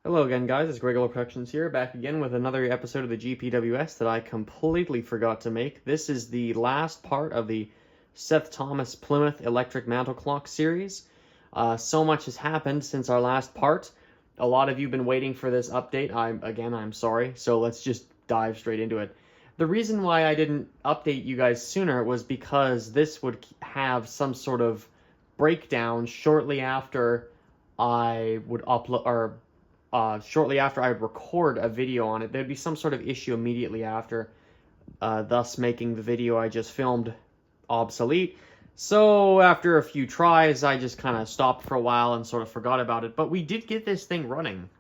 Hello again, guys. It's Gregola Productions here, back again with another episode of the GPWS that I completely forgot to make. This is the last part of the Seth Thomas Plymouth Electric Mantle Clock series. So much has happened since our last part. A lot of you have been waiting for this update. I'm sorry. So let's just dive straight into it. The reason why I didn't update you guys sooner was because this would have some sort of breakdown shortly after I would upload, or shortly after I would record a video on it. There'd be some sort of issue immediately after, thus making the video I just filmed obsolete. So after a few tries, I just kind of stopped for a while and sort of forgot about it. But we did get this thing running.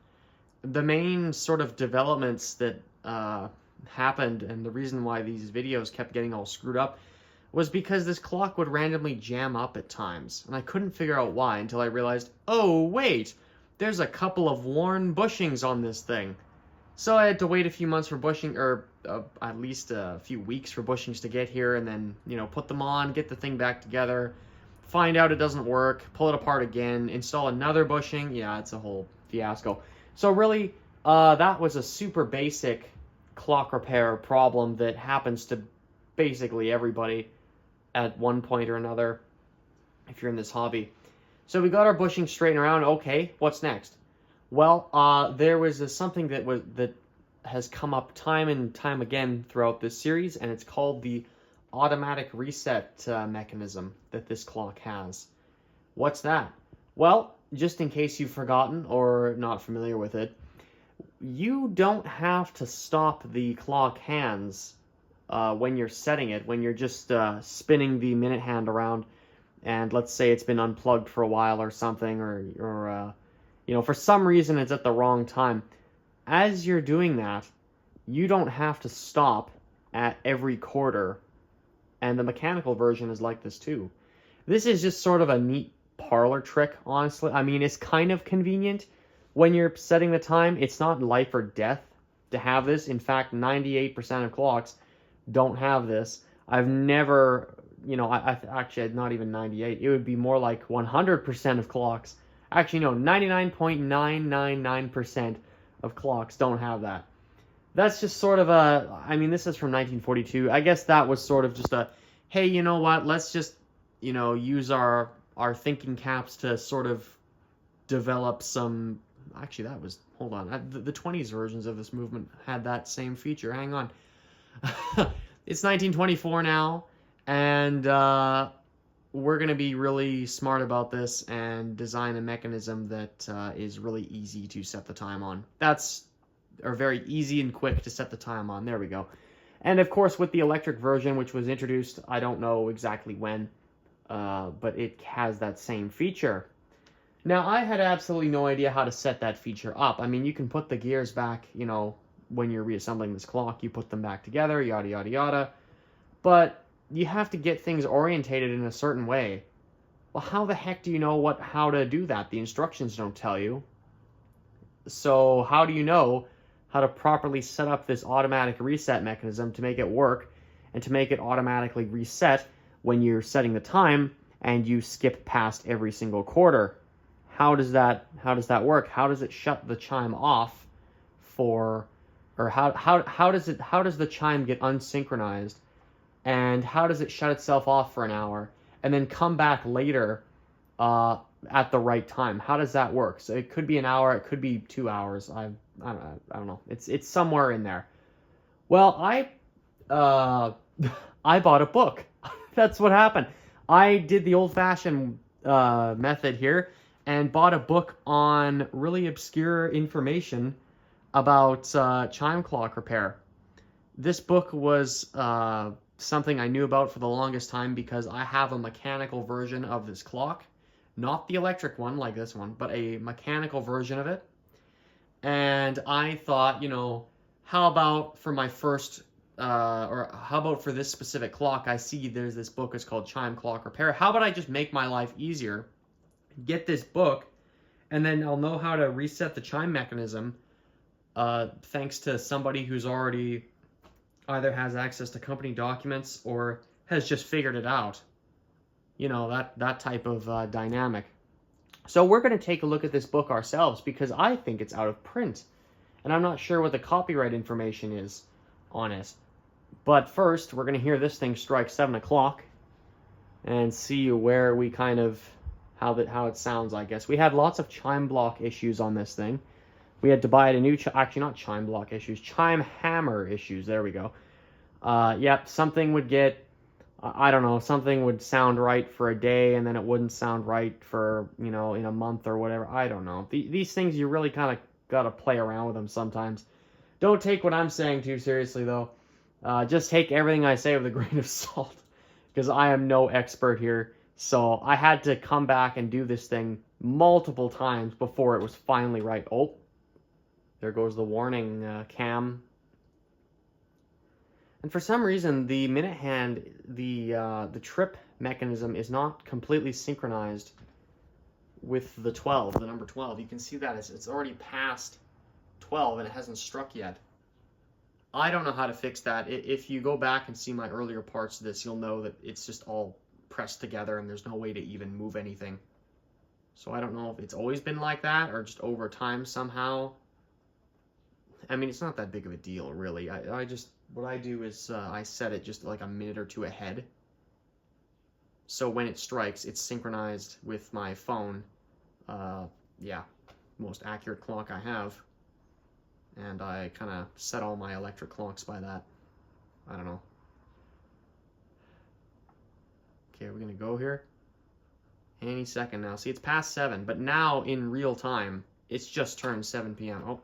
The main sort of developments that happened, and the reason why these videos kept getting all screwed up, was because this clock would randomly jam up at times. And I couldn't figure out why until I realized, oh wait, there's a couple of worn bushings on this thing. So I had to wait a few months for bushing, or at least a few weeks for bushings to get here, and then, put them on, get the thing back together, find out it doesn't work, pull it apart again, install another bushing. Yeah, it's a whole fiasco. So really, that was a super basic clock repair problem that happens to basically everybody at one point or another if you're in this hobby. So we got our bushing straightened around. Okay, what's next? Well, there was something that has come up time and time again throughout this series, and it's called the automatic reset mechanism that this clock has. What's that? Well, just in case you've forgotten or not familiar with it, you don't have to stop the clock hands when you're setting it, when you're just spinning the minute hand around, and let's say it's been unplugged for a while or something, or for some reason it's at the wrong time. As you're doing that, you don't have to stop at every quarter, and the mechanical version is like this too. This is just sort of a neat parlor trick, honestly. I mean, it's kind of convenient when you're setting the time. It's not life or death to have this. In fact, 98% of clocks don't have this. I've never, I actually, not even 98. It would be more like 100% of clocks. Actually, no, 99.999% of clocks don't have that. That's just sort of this is from 1942. I guess that was sort of just a, hey, you know what? Let's just, use our thinking caps to sort of develop some. Actually, that was, hold on. The 20s versions of this movement had that same feature. Hang on. It's 1924 now, and we're going to be really smart about this and design a mechanism that is really easy to set the time on. Or very easy and quick to set the time on. There we go. And of course, with the electric version, which was introduced, I don't know exactly when, but it has that same feature. Now, I had absolutely no idea how to set that feature up. I mean, you can put the gears back, when you're reassembling this clock, you put them back together, yada, yada, yada. But you have to get things orientated in a certain way. Well, how the heck do you know how to do that? The instructions don't tell you. So how do you know how to properly set up this automatic reset mechanism to make it work and to make it automatically reset when you're setting the time and you skip past every single quarter? How does that work? How does it shut the chime off for, or how does the chime get unsynchronized, and how does it shut itself off for an hour and then come back later at the right time? How does that work? So it could be an hour, it could be 2 hours. I don't know. It's somewhere in there. Well, I bought a book. That's what happened. I did the old-fashioned method here and bought a book on really obscure information about chime clock repair. This book was something I knew about for the longest time because I have a mechanical version of this clock. Not the electric one like this one, but a mechanical version of it. And I thought, how about for my first, or how about for this specific clock, I see there's this book, it's called Chime Clock Repair. How about I just make my life easier, get this book, and then I'll know how to reset the chime mechanism thanks to somebody who's already either has access to company documents or has just figured it out. That type of dynamic. So we're going to take a look at this book ourselves because I think it's out of print. And I'm not sure what the copyright information is on it. But first, we're going to hear this thing strike 7 o'clock and see where we kind of, how it sounds, I guess. We had lots of chime block issues on this thing. We had to buy a new, actually not chime block issues, chime hammer issues. There we go. Yep, something would get, I don't know, something would sound right for a day and then it wouldn't sound right for, you know, in a month or whatever. I don't know. These things, you really kind of got to play around with them sometimes. Don't take what I'm saying too seriously, though. Just take everything I say with a grain of salt, because I am no expert here. So I had to come back and do this thing multiple times before it was finally right. Oh, there goes the warning cam. And for some reason, the minute hand, the trip mechanism is not completely synchronized with the 12, the number 12. You can see that it's already past 12 and it hasn't struck yet. I don't know how to fix that. If you go back and see my earlier parts of this, you'll know that it's just all pressed together and there's no way to even move anything. So I don't know if it's always been like that or just over time somehow. I mean, it's not that big of a deal, really. What I do is I set it just like a minute or two ahead. So when it strikes, it's synchronized with my phone. Yeah, most accurate clock I have. And I kind of set all my electric clocks by that. I don't know. Okay, we're going to go here. Any second now. See, it's past 7, but now in real time, it's just turned 7 p.m. Oh.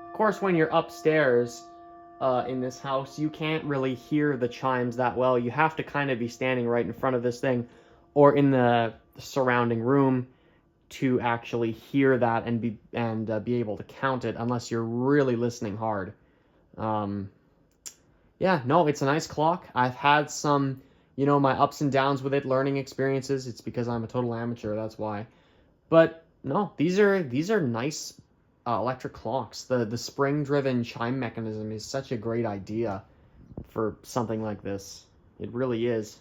Of course, when you're upstairs in this house, you can't really hear the chimes that well. You have to kind of be standing right in front of this thing or in the surrounding room to actually hear that and be able to count it, unless you're really listening hard. Yeah, no, it's a nice clock. I've had some, you know, my ups and downs with it, learning experiences. It's because I'm a total amateur, that's why. But no, these are nice electric clocks. The spring-driven chime mechanism is such a great idea for something like this. It really is.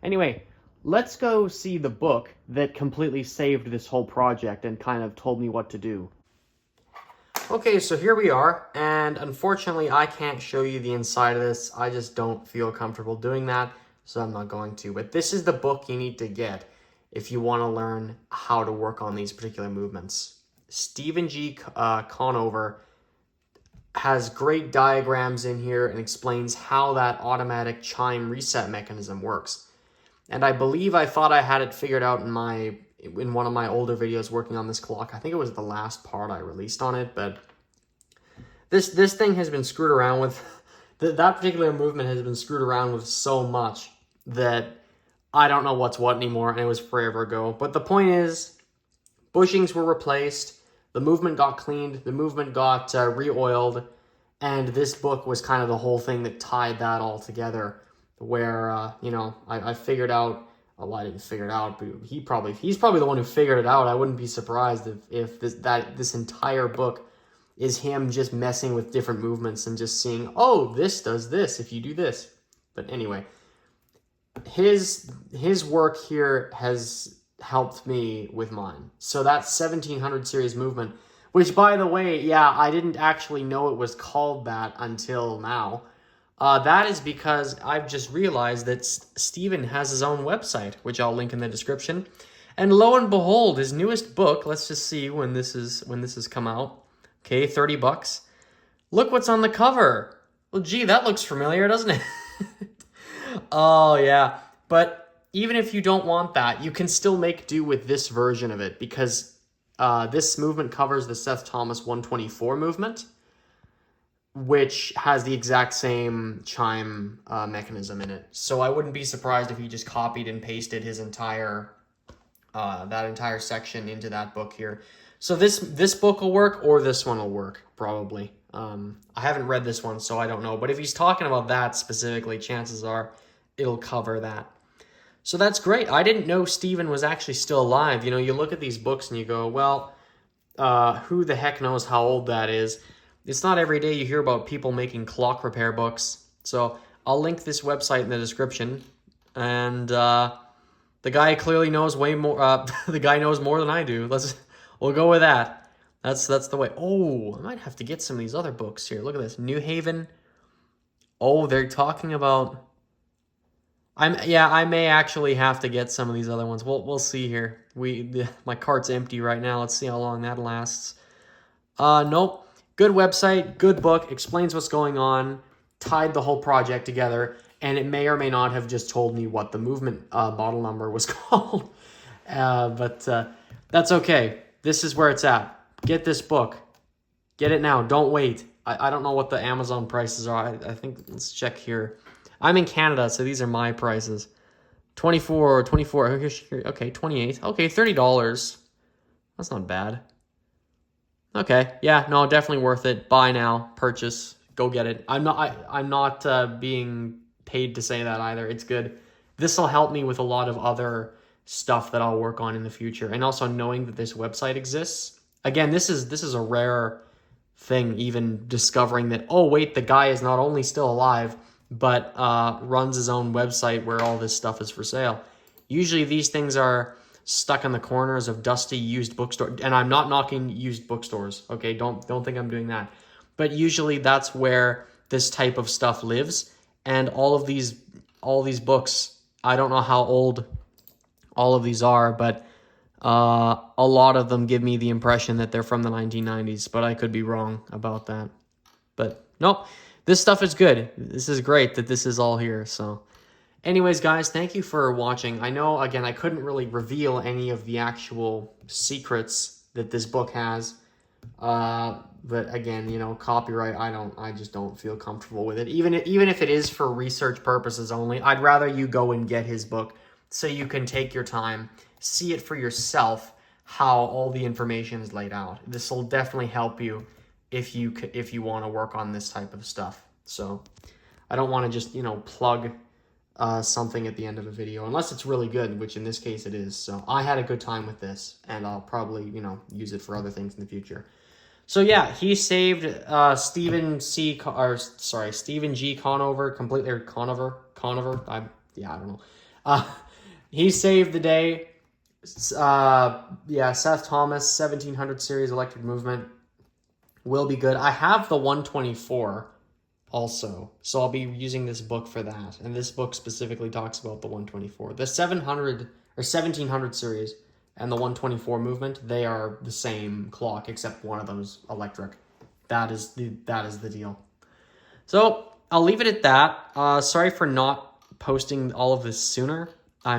Anyway, let's go see the book that completely saved this whole project and kind of told me what to do. Okay, so here we are, and unfortunately I can't show you the inside of this. I just don't feel comfortable doing that, so I'm not going to. But this is the book you need to get if you want to learn how to work on these particular movements. Stephen G Conover has great diagrams in here and explains how that automatic chime reset mechanism works. And I believe I thought I had it figured out in one of my older videos working on this clock. I think it was the last part I released on it, but this thing has been screwed around with. That particular movement has been screwed around with so much that I don't know what's what anymore, and it was forever ago. But the point is, bushings were replaced, the movement got cleaned, the movement got re-oiled, and this book was kind of the whole thing that tied that all together, where, you know, I figured out, well, I didn't figure it out, but he's probably the one who figured it out. I wouldn't be surprised if this entire book is him just messing with different movements and just seeing, oh, this does this if you do this. But anyway, his work here has helped me with mine. So that 1700 series movement, which, by the way, yeah, I didn't actually know it was called that until now. That is because I've just realized that Stephen has his own website, which I'll link in the description. And lo and behold, his newest book, let's just see when this has come out. Okay, $30. Look what's on the cover. Well, gee, that looks familiar, doesn't it? Oh, yeah. But even if you don't want that, you can still make do with this version of it, because this movement covers the Seth Thomas 124 movement, which has the exact same chime mechanism in it. So I wouldn't be surprised if he just copied and pasted his entire that entire section into that book here. So this book will work, or this one will work, probably. I haven't read this one, so I don't know. But if he's talking about that specifically, chances are it'll cover that. So that's great. I didn't know Stephen was actually still alive. You know, you look at these books and you go, well, who the heck knows how old that is? It's not every day you hear about people making clock repair books. So I'll link this website in the description. And the guy clearly knows way more. The guy knows more than I do. We'll go with that. That's the way. Oh, I might have to get some of these other books here. Look at this, New Haven. Oh, they're talking about. I may actually have to get some of these other ones. We'll see here. My cart's empty right now. Let's see how long that lasts. Nope. Good website, good book, explains what's going on, tied the whole project together, and it may or may not have just told me what the movement model number was called. But that's okay. This is where it's at. Get this book. Get it now. Don't wait. I don't know what the Amazon prices are. I think, let's check here. I'm in Canada, so these are my prices. 24, okay, 28. Okay, $30. That's not bad. Okay, yeah, no, definitely worth it. Buy now, purchase, go get it. I'm not being paid to say that either. It's good. This will help me with a lot of other stuff that I'll work on in the future, and also knowing that this website exists. Again, this is a rare thing, even discovering that, oh wait, the guy is not only still alive, but runs his own website where all this stuff is for sale. Usually these things are stuck in the corners of dusty used bookstores, and I'm not knocking used bookstores, okay? Don't think I'm doing that. But usually that's where this type of stuff lives, and all these books, I don't know how old all of these are, but a lot of them give me the impression that they're from the 1990s, but I could be wrong about that. But nope. This stuff is good. This is great that this is all here. So anyways, guys, thank you for watching. I know, again, I couldn't really reveal any of the actual secrets that this book has. But again, you know, copyright, I just don't feel comfortable with it. Even if it is for research purposes only, I'd rather you go and get his book so you can take your time, see it for yourself, how all the information is laid out. This will definitely help you if you want to work on this type of stuff. So I don't want to just, you know, plug something at the end of a video, unless it's really good, which in this case it is. So I had a good time with this, and I'll probably, you know, use it for other things in the future. So yeah, he saved Stephen G Conover completely, or Conover. I don't know. He saved the day. Yeah, Seth Thomas, 1700 series electric movement. Will be good. I have the 124 also, so I'll be using this book for that. And this book specifically talks about the 124. The 700 or 1700 series and the 124 movement, they are the same clock, except one of them is electric. That is the deal. So I'll leave it at that. Sorry for not posting all of this sooner. I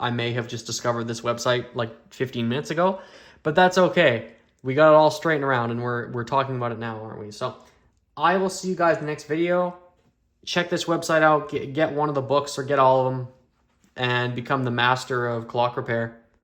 may have just discovered this website like 15 minutes ago, but that's okay. We got it all straightened around, and we're talking about it now, aren't we? So I will see you guys in the next video. Check this website out. Get one of the books or get all of them, and become the master of clock repair.